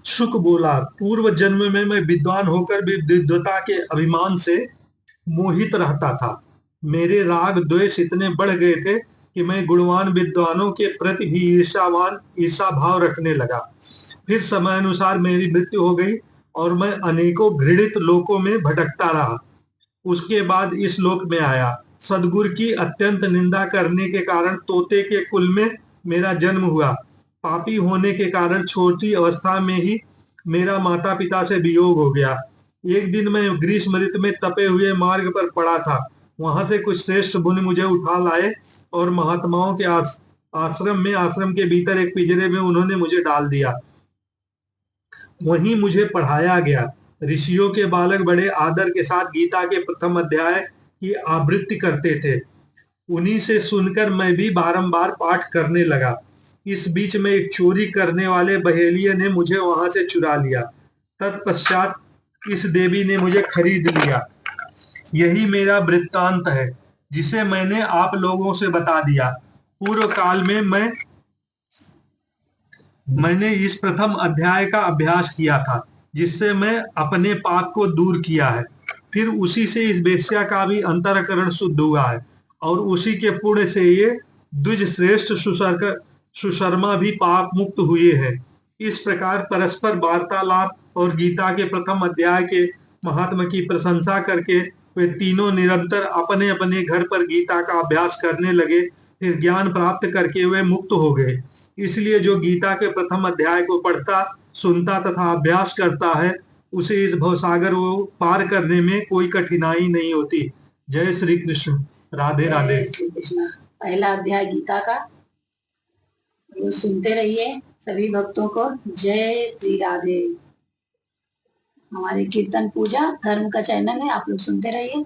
शुक बोला, पूर्व जन्म में मैं विद्वान होकर भी विद्वता के अभिमान से मोहित रहता था। मेरे राग द्वेष इतने बढ़ गए थे कि मैं गुणवान विद्वानों के प्रति भी ईर्षा भाव रखने लगा। फिर समय अनुसार मेरी मृत्यु हो गई और मैं अनेकों घृणित लोकों में भटकता रहा। उसके बाद इस लोक में आया। सदगुरु की अत्यंत निंदा करने के कारण तोते के कुल में मेरा जन्म हुआ। पापी होने के कारण छोटी अवस्था में ही मेरा माता पिता से वियोग हो गया। एक दिन मैं ग्रीष्म ऋतु में तपे हुए मार्ग पर पड़ा था। वहां से कुछ श्रेष्ठ मुनि मुझे उठा लाए और महात्माओं के आश्रम के भीतर एक पिंजरे में उन्होंने मुझे डाल दिया। वहीं मुझे पढ़ाया गया। ऋषियों के बालक बड़े आदर के साथ गीता के प्रथम अध्याय की आवृत्ति करते थे। उन्हीं से सुनकर मैं भी बारंबार पाठ करने लगा। इस बीच में एक चोरी करने वाले बहेलिये ने मुझे वहां से चुरा लिया। तत्पश्चात इस देवी ने मुझे खरीद लिया। यही मेरा वृत्तांत है, जिसे मैंने आप लोगों से बता दिया। पूर्व काल में मैंने इस प्रथम अध्याय का अभ्यास किया था, जिससे मैं अपने पाप को दूर किया है। फिर उसी से इस वेश्या का भी अंतःकरण शुद्ध हुआ है और उसी के पुण्य से ये द्विज श्रेष्ठ सुशर्मा भी पाप मुक्त हुए हैं। इस प्रकार परस्पर वार्तालाप और गीता के प्रथम अध्याय के महात्मा की प्रशंसा करके वे तीनों निरंतर अपने अपने घर पर गीता का अभ्यास करने लगे। फिर ज्ञान प्राप्त करके वे मुक्त हो गए। इसलिए जो गीता के प्रथम अध्याय को पढ़ता, सुनता तथा अभ्यास करता है, उसे इस भवसागर को पार करने में कोई कठिनाई नहीं होती। जय श्री कृष्ण। राधे राधे। जय श्री कृष्ण। पहला अध्याय गीता का रोज सुनते रहिए। सभी भक्तों को जय श्री राधे। हमारे कीर्तन पूजा धर्म का चैनल है, आप लोग सुनते रहिए।